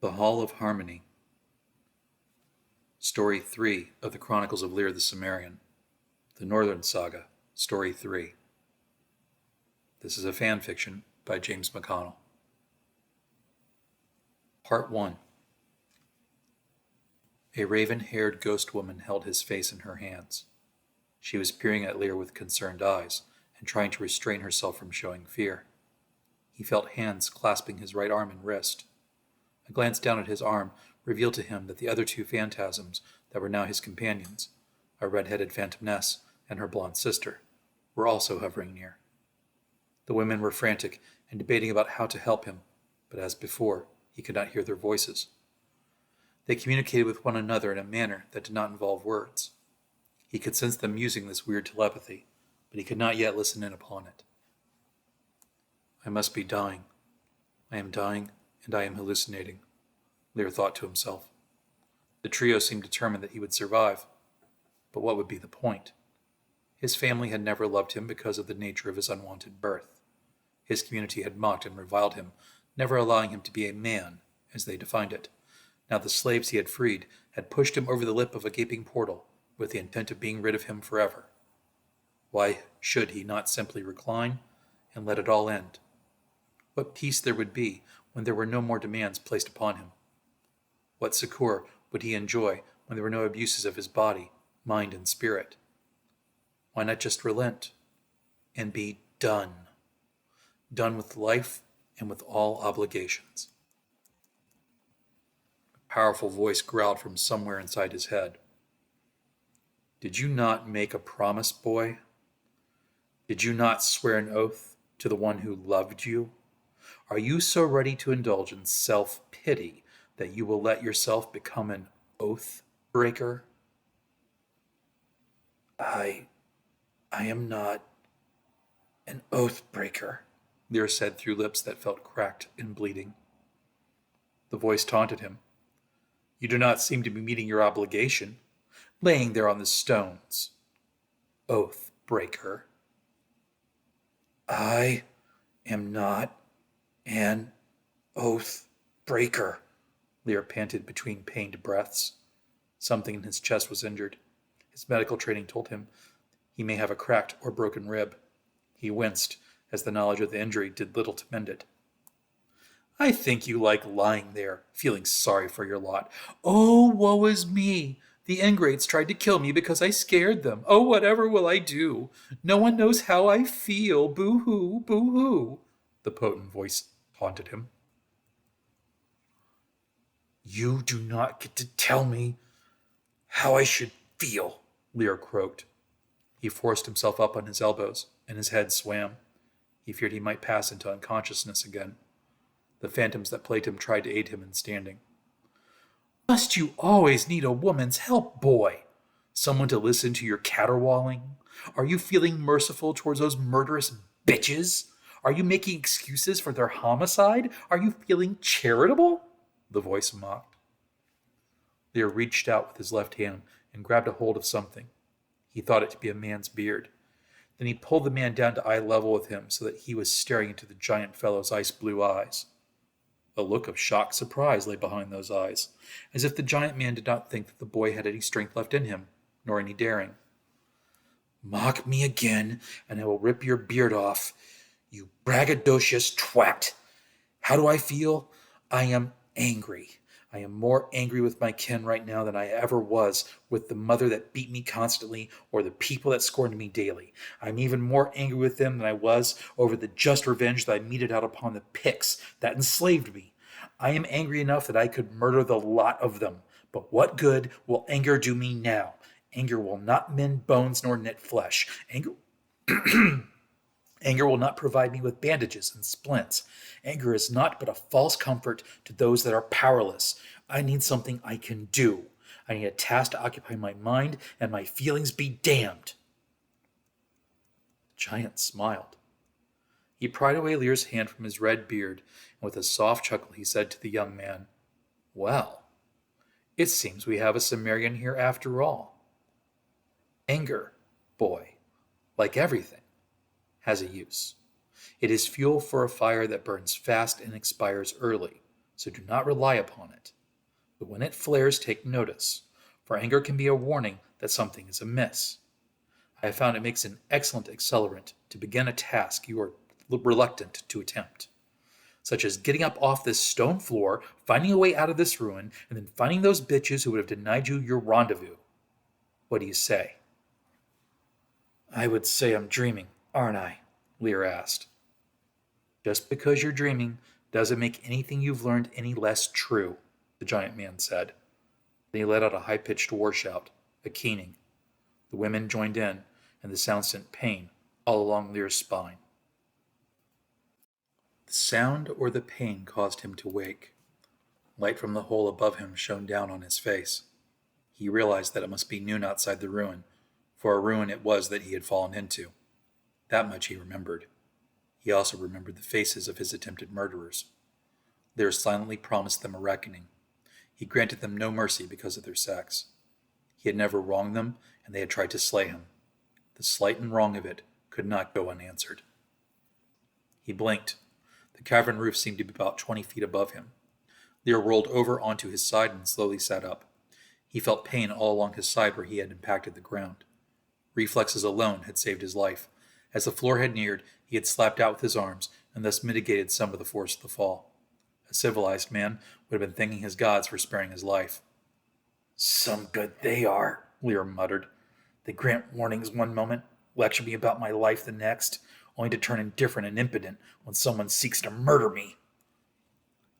The Hall of Harmony, Story 3 of the Chronicles of Lear the Cimmerian, The Northern Saga, Story 3. This is a fan fiction by James McConnell. Part 1. A raven-haired ghost woman held his face in her hands. She was peering at Lear with concerned eyes and trying to restrain herself from showing fear. He felt hands clasping his right arm and wrist. A glance down at his arm revealed to him that the other two phantasms that were now his companions, a red-headed phantomess and her blonde sister, were also hovering near. The women were frantic and debating about how to help him, but as before, he could not hear their voices. They communicated with one another in a manner that did not involve words. He could sense them using this weird telepathy, but he could not yet listen in upon it. I must be dying. I am dying, and I am hallucinating, Lear thought to himself. The trio seemed determined that he would survive, but what would be the point? His family had never loved him because of the nature of his unwanted birth. His community had mocked and reviled him, never allowing him to be a man, as they defined it. Now the slaves he had freed had pushed him over the lip of a gaping portal with the intent of being rid of him forever. Why should he not simply recline and let it all end? What peace there would be when there were no more demands placed upon him? What succor would he enjoy when there were no abuses of his body, mind, and spirit? Why not just relent and be done? Done with life and with all obligations. A powerful voice growled from somewhere inside his head. Did you not make a promise, boy? Did you not swear an oath to the one who loved you? Are you so ready to indulge in self-pity that you will let yourself become an oath breaker? I am not an oath breaker, Lear said through lips that felt cracked and bleeding. The voice taunted him. You do not seem to be meeting your obligation, laying there on the stones. Oath breaker. I am not an oath breaker, Lear panted between pained breaths. Something in his chest was injured. His medical training told him he may have a cracked or broken rib. He winced, as the knowledge of the injury did little to mend it. I think you like lying there, feeling sorry for your lot. Oh, woe is me! The ingrates tried to kill me because I scared them. Oh, whatever will I do? No one knows how I feel. Boo-hoo, boo-hoo, the potent voice taunted him. You do not get to tell me how I should feel, Lear croaked. He forced himself up on his elbows, and his head swam. He feared he might pass into unconsciousness again. The phantoms that plagued him tried to aid him in standing. Must you always need a woman's help, boy? Someone to listen to your caterwauling? Are you feeling merciful towards those murderous bitches? Are you making excuses for their homicide? Are you feeling charitable? The voice mocked. Lear reached out with his left hand and grabbed a hold of something. He thought it to be a man's beard. Then he pulled the man down to eye level with him so that he was staring into the giant fellow's ice-blue eyes. A look of shocked surprise lay behind those eyes, as if the giant man did not think that the boy had any strength left in him, nor any daring. Mock me again, and I will rip your beard off, you braggadocious twat. How do I feel? I am angry. I am more angry with my kin right now than I ever was with the mother that beat me constantly or the people that scorned me daily. I'm even more angry with them than I was over the just revenge that I meted out upon the Picts that enslaved me. I am angry enough that I could murder the lot of them. But what good will anger do me now? Anger will not mend bones nor knit flesh. Anger will not provide me with bandages and splints. Anger is naught but a false comfort to those that are powerless. I need something I can do. I need a task to occupy my mind, and my feelings be damned. The giant smiled. He pried away Lear's hand from his red beard, and with a soft chuckle he said to the young man, Well, it seems we have a Cimmerian here after all. Anger, boy, like everything, has a use. It is fuel for a fire that burns fast and expires early, so do not rely upon it. But when it flares, take notice, for anger can be a warning that something is amiss. I have found it makes an excellent accelerant to begin a task you are reluctant to attempt, such as getting up off this stone floor, finding a way out of this ruin, and then finding those bitches who would have denied you your rendezvous. What do you say?" "I would say I'm dreaming, aren't I?" Lear asked. "Just because you're dreaming doesn't make anything you've learned any less true," the giant man said. Then he let out a high-pitched war shout, a keening. The women joined in, and the sound sent pain all along Lear's spine. The sound or the pain caused him to wake. Light from the hole above him shone down on his face. He realized that it must be noon outside the ruin, for a ruin it was that he had fallen into. That much he remembered. He also remembered the faces of his attempted murderers. Lear silently promised them a reckoning. He granted them no mercy because of their sex. He had never wronged them, and they had tried to slay him. The slight and wrong of it could not go unanswered. He blinked. The cavern roof seemed to be about 20 feet above him. Lear rolled over onto his side and slowly sat up. He felt pain all along his side where he had impacted the ground. Reflexes alone had saved his life. As the floor had neared, he had slapped out with his arms and thus mitigated some of the force of the fall. A civilized man would have been thanking his gods for sparing his life. "Some good they are," Lear muttered. "They grant warnings one moment, lecture me about my life the next, only to turn indifferent and impotent when someone seeks to murder me."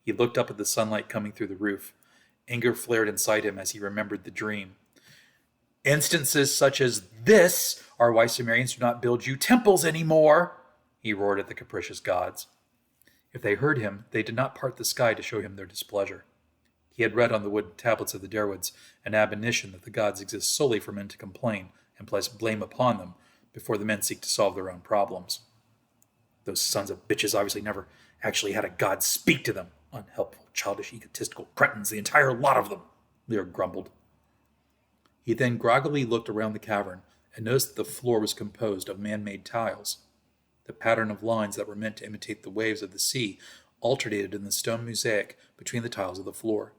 He looked up at the sunlight coming through the roof. Anger flared inside him as he remembered the dream. "Instances such as this are why Sumerians do not build you temples anymore," he roared at the capricious gods. If they heard him, they did not part the sky to show him their displeasure. He had read on the wooden tablets of the Darwoods an admonition that the gods exist solely for men to complain and place blame upon them before the men seek to solve their own problems. "Those sons of bitches obviously never actually had a god speak to them. Unhelpful, childish, egotistical cretins, the entire lot of them," Lear grumbled. He then groggily looked around the cavern and noticed that the floor was composed of man-made tiles. The pattern of lines that were meant to imitate the waves of the sea alternated in the stone mosaic between the tiles of the floor.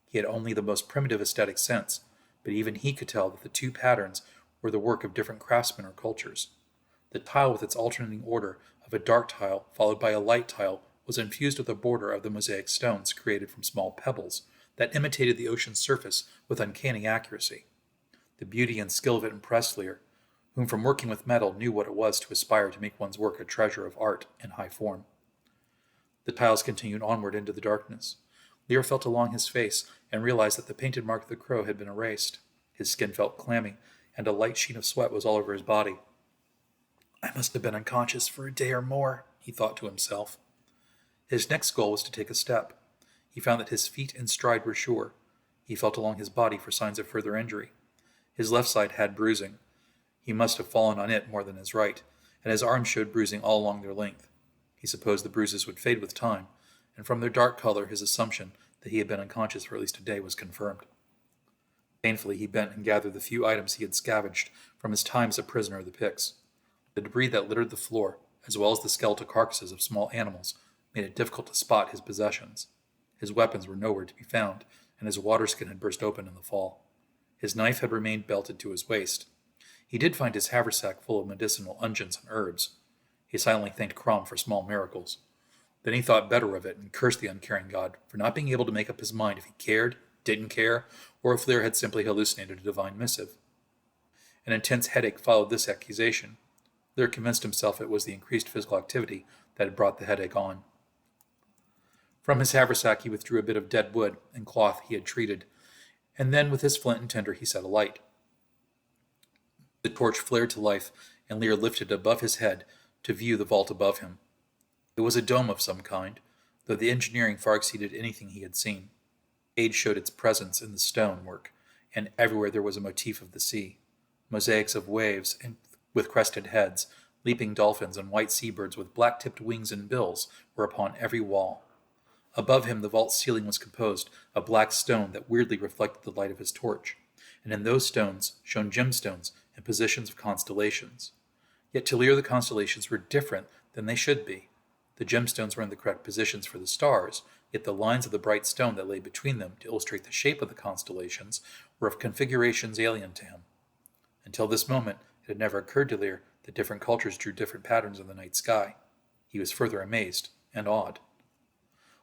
He had only the most primitive aesthetic sense, but even he could tell that the two patterns were the work of different craftsmen or cultures. The tile with its alternating order of a dark tile followed by a light tile was infused with a border of the mosaic stones created from small pebbles that imitated the ocean's surface with uncanny accuracy. The beauty and skill of it impressed Lear, whom from working with metal knew what it was to aspire to make one's work a treasure of art in high form. The tiles continued onward into the darkness. Lear felt along his face and realized that the painted mark of the crow had been erased. His skin felt clammy, and a light sheen of sweat was all over his body. "I must have been unconscious for a day or more," he thought to himself. His next goal was to take a step. He found that his feet and stride were sure. He felt along his body for signs of further injury. His left side had bruising. He must have fallen on it more than his right, and his arms showed bruising all along their length. He supposed the bruises would fade with time, and from their dark color his assumption that he had been unconscious for at least a day was confirmed. Painfully he bent and gathered the few items he had scavenged from his time as a prisoner of the Picts. The debris that littered the floor, as well as the skeletal carcasses of small animals, made it difficult to spot his possessions. His weapons were nowhere to be found, and his waterskin had burst open in the fall. His knife had remained belted to his waist. He did find his haversack full of medicinal unguents and herbs. He silently thanked Crom for small miracles. Then he thought better of it and cursed the uncaring god for not being able to make up his mind if he cared, didn't care, or if Lear had simply hallucinated a divine missive. An intense headache followed this accusation. Lear convinced himself it was the increased physical activity that had brought the headache on. From his haversack he withdrew a bit of dead wood and cloth he had treated, and then with his flint and tinder he set a light. The torch flared to life, and Lear lifted it above his head to view the vault above him. It was a dome of some kind, though the engineering far exceeded anything he had seen. Age showed its presence in the stonework, and everywhere there was a motif of the sea. Mosaics of waves with crested heads, leaping dolphins, and white seabirds with black-tipped wings and bills were upon every wall. Above him the vault's ceiling was composed of black stone that weirdly reflected the light of his torch, and in those stones shone gemstones in positions of constellations. Yet to Lear the constellations were different than they should be. The gemstones were in the correct positions for the stars, yet the lines of the bright stone that lay between them to illustrate the shape of the constellations were of configurations alien to him. Until this moment, it had never occurred to Lear that different cultures drew different patterns in the night sky. He was further amazed and awed.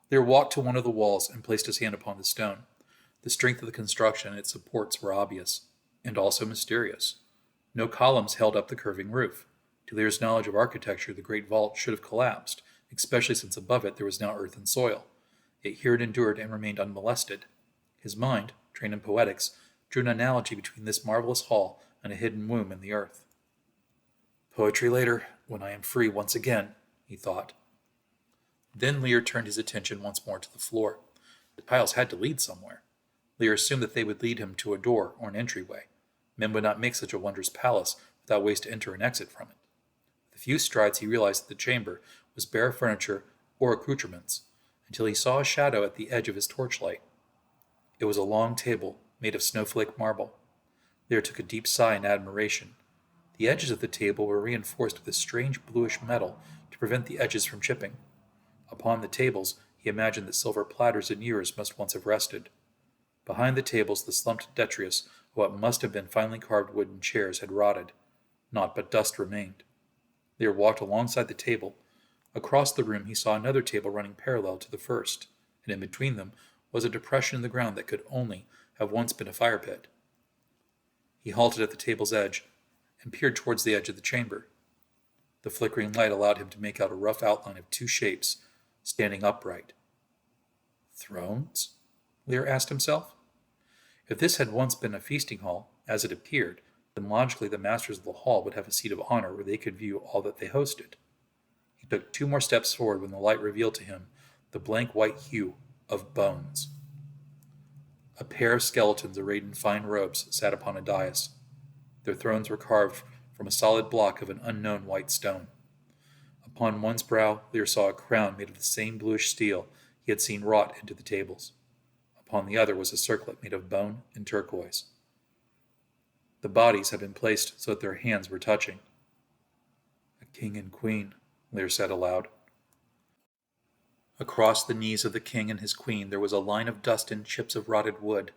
Lear walked to one of the walls and placed his hand upon the stone. The strength of the construction and its supports were obvious, and also mysterious. No columns held up the curving roof. To Lear's knowledge of architecture, the great vault should have collapsed, especially since above it there was now earth and soil. Yet here it endured and remained unmolested. His mind, trained in poetics, drew an analogy between this marvelous hall and a hidden womb in the earth. Poetry later, when I am free once again, he thought. Then Lear turned his attention once more to the floor. The piles had to lead somewhere. Lear assumed that they would lead him to a door or an entryway. Men would not make such a wondrous palace without ways to enter and exit from it. With a few strides he realized that the chamber was bare of furniture or accoutrements, until he saw a shadow at the edge of his torchlight. It was a long table made of snowflake marble. Lear took a deep sigh in admiration. The edges of the table were reinforced with a strange bluish metal to prevent the edges from chipping. Upon the tables he imagined that silver platters and ewers must once have rested. Behind the tables the slumped detritus of what must have been finely carved wooden chairs had rotted. Naught but dust remained. Lear walked alongside the table. Across the room he saw another table running parallel to the first, and in between them was a depression in the ground that could only have once been a fire pit. He halted at the table's edge and peered towards the edge of the chamber. The flickering light allowed him to make out a rough outline of two shapes, standing upright. Thrones? Lear asked himself. If this had once been a feasting hall, as it appeared, then logically the masters of the hall would have a seat of honor where they could view all that they hosted. He took 2 more steps forward when the light revealed to him the blank white hue of bones. A pair of skeletons arrayed in fine robes sat upon a dais. Their thrones were carved from a solid block of an unknown white stone. Upon one's brow Lear saw a crown made of the same bluish steel he had seen wrought into the tables. Upon the other was a circlet made of bone and turquoise. The bodies had been placed so that their hands were touching. A king and queen, Lear said aloud. Across the knees of the king and his queen there was a line of dust and chips of rotted wood.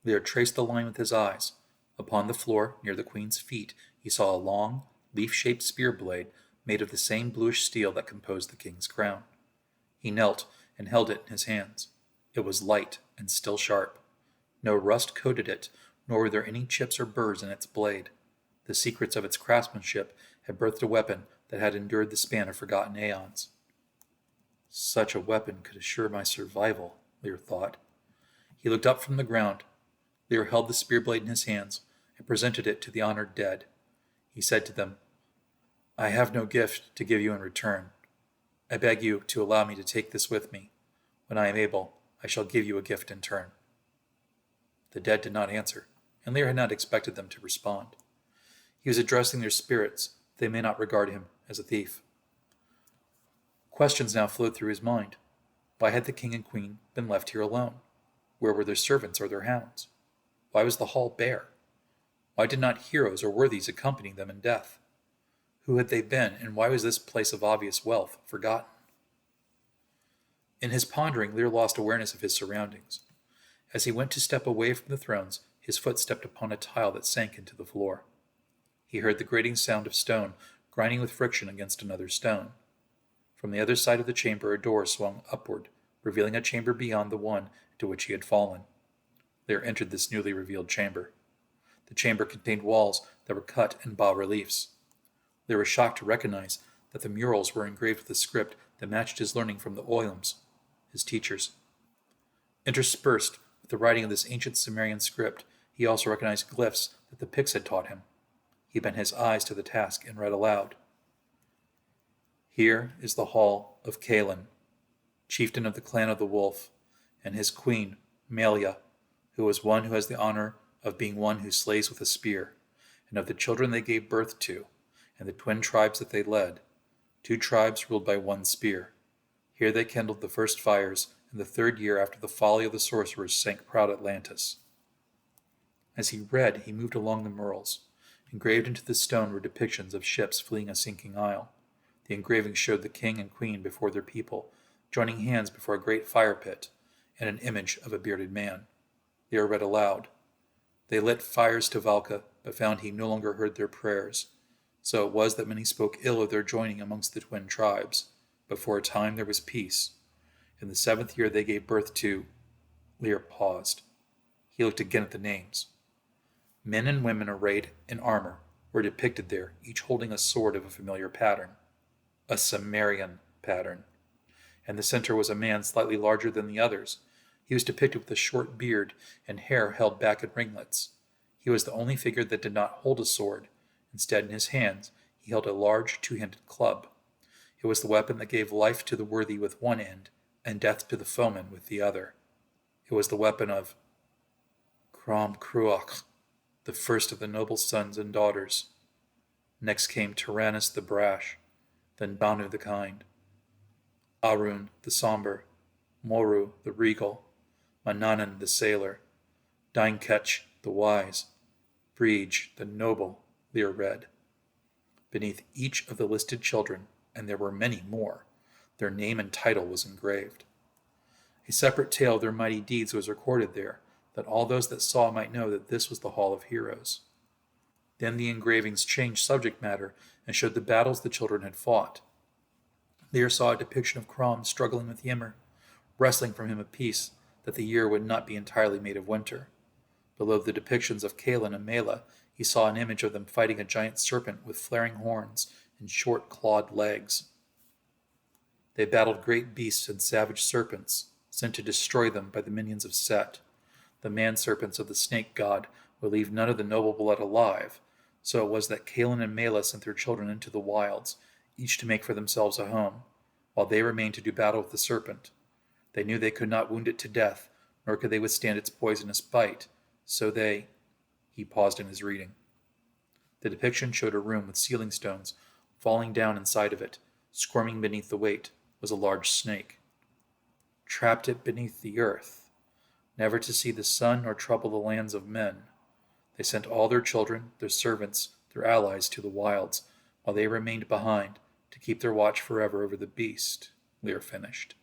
Lear traced the line with his eyes. Upon the floor, near the queen's feet, he saw a long, leaf-shaped spear blade made of the same bluish steel that composed the king's crown. He knelt and held it in his hands. It was light and still sharp. No rust coated it, nor were there any chips or burrs in its blade. The secrets of its craftsmanship had birthed a weapon that had endured the span of forgotten aeons. Such a weapon could assure my survival, Lear thought. He looked up from the ground. Lear held the spear blade in his hands and presented it to the honored dead. He said to them, I have no gift to give you in return. I beg you to allow me to take this with me. When I am able, I shall give you a gift in turn. The dead did not answer, and Lear had not expected them to respond. He was addressing their spirits. They may not regard him as a thief. Questions now flowed through his mind. Why had the king and queen been left here alone? Where were their servants or their hounds? Why was the hall bare? Why did not heroes or worthies accompany them in death? Who had they been, and why was this place of obvious wealth forgotten? In his pondering, Lear lost awareness of his surroundings. As he went to step away from the thrones, his foot stepped upon a tile that sank into the floor. He heard the grating sound of stone grinding with friction against another stone. From the other side of the chamber a door swung upward, revealing a chamber beyond the one into which he had fallen. Lear entered this newly revealed chamber. The chamber contained walls that were cut in bas-reliefs. Lear was shocked to recognize that the murals were engraved with a script that matched his learning from the Oghams, his teachers. Interspersed with the writing of this ancient Sumerian script, he also recognized glyphs that the Picts had taught him. He bent his eyes to the task and read aloud. Here is the hall of Kalin, chieftain of the clan of the Wolf, and his queen, Melia, who was one who has the honor of being one who slays with a spear, and of the children they gave birth to, and the twin tribes that they led, 2 tribes ruled by 1 spear. Here they kindled the first fires in the 3rd year after the folly of the sorcerers sank proud Atlantis. As he read, he moved along the murals. Engraved into the stone were depictions of ships fleeing a sinking isle. The engravings showed the king and queen before their people, joining hands before a great fire pit and an image of a bearded man. Lear read aloud. They lit fires to Valka, but found he no longer heard their prayers. So it was that many spoke ill of their joining amongst the twin tribes. But for a time there was peace. In the 7th year they gave birth to... Lear paused. He looked again at the names. Men and women arrayed in armor were depicted there, each holding a sword of a familiar pattern. A Cimmerian pattern. In the center was a man slightly larger than the others. He was depicted with a short beard and hair held back in ringlets. He was the only figure that did not hold a sword. Instead, in his hands, he held a large two-handed club. It was the weapon that gave life to the worthy with one end and death to the foeman with the other. It was the weapon of Crom Cruach, the first of the noble sons and daughters. Next came Tyrannus the brash, then Banu the kind, Arun the somber, Moru the regal, Mannanan the sailor, Dainkech the wise, Brige the noble, Lear read. Beneath each of the listed children, and there were many more, their name and title was engraved. A separate tale of their mighty deeds was recorded there, that all those that saw might know that this was the Hall of Heroes. Then the engravings changed subject matter and showed the battles the children had fought. Lear saw a depiction of Crom struggling with Ymir, wresting from him a peace that the year would not be entirely made of winter. Below the depictions of Calin and Mela, he saw an image of them fighting a giant serpent with flaring horns and short clawed legs. They battled great beasts and savage serpents, sent to destroy them by the minions of Set. The man-serpents of the snake god would leave none of the noble blood alive, so it was that Calin and Mela sent their children into the wilds, each to make for themselves a home, while they remained to do battle with the serpent. They knew they could not wound it to death, nor could they withstand its poisonous bite, so they... He paused in his reading. The depiction showed a room with ceiling stones. Falling down inside of it, squirming beneath the weight, was a large snake. Trapped it beneath the earth, never to see the sun or trouble the lands of men. They sent all their children, their servants, their allies to the wilds, while they remained behind to keep their watch forever over the beast, Lear finished.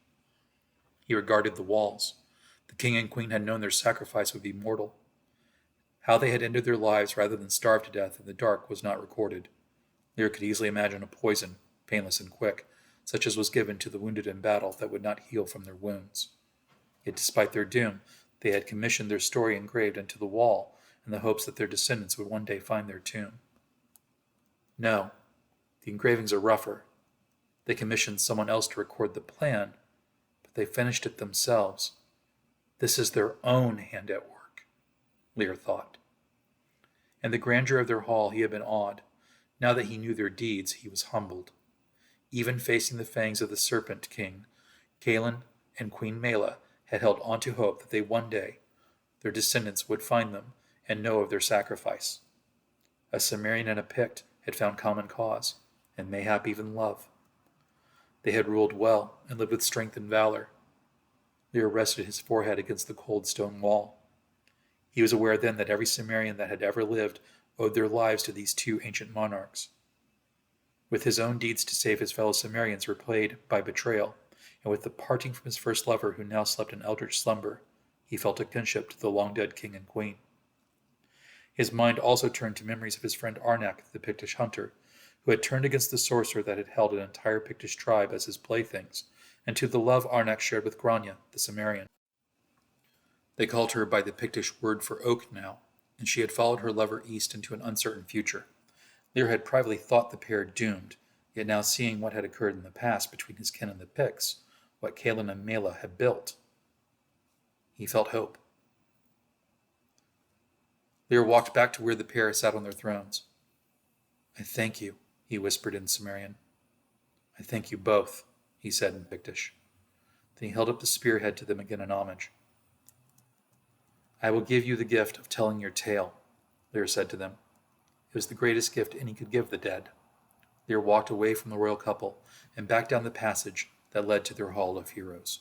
He regarded the walls. The king and queen had known their sacrifice would be mortal. How they had ended their lives rather than starve to death in the dark was not recorded. Lear could easily imagine a poison, painless and quick, such as was given to the wounded in battle that would not heal from their wounds. Yet despite their doom, they had commissioned their story engraved into the wall in the hopes that their descendants would one day find their tomb. No, the engravings are rougher. They commissioned someone else to record the plan, but they finished it themselves. This is their own hand at work, Lear thought. In the grandeur of their hall he had been awed. Now that he knew their deeds, he was humbled. Even facing the fangs of the Serpent King, Calin and Queen Mela had held on to hope that they one day, their descendants would find them and know of their sacrifice. A Cimmerian and a Pict had found common cause, and mayhap even love. They had ruled well and lived with strength and valor. Lear rested his forehead against the cold stone wall. He was aware then that every Cimmerian that had ever lived owed their lives to these two ancient monarchs. With his own deeds to save his fellow Cimmerians repaid by betrayal, and with the parting from his first lover who now slept in eldritch slumber, he felt a kinship to the long-dead king and queen. His mind also turned to memories of his friend Arnak, the Pictish hunter, who had turned against the sorcerer that had held an entire Pictish tribe as his playthings, and to the love Arnak shared with Grania, the Cimmerian. They called her by the Pictish word for oak now, and she had followed her lover east into an uncertain future. Lear had privately thought the pair doomed, yet now seeing what had occurred in the past between his kin and the Picts, what Calin and Mela had built, he felt hope. Lear walked back to where the pair sat on their thrones. "I thank you," he whispered in Cimmerian. "I thank you both," he said in Pictish. Then he held up the spearhead to them again in homage. "I will give you the gift of telling your tale," Lear said to them. It was the greatest gift any could give the dead. Lear walked away from the royal couple and back down the passage that led to their Hall of Heroes.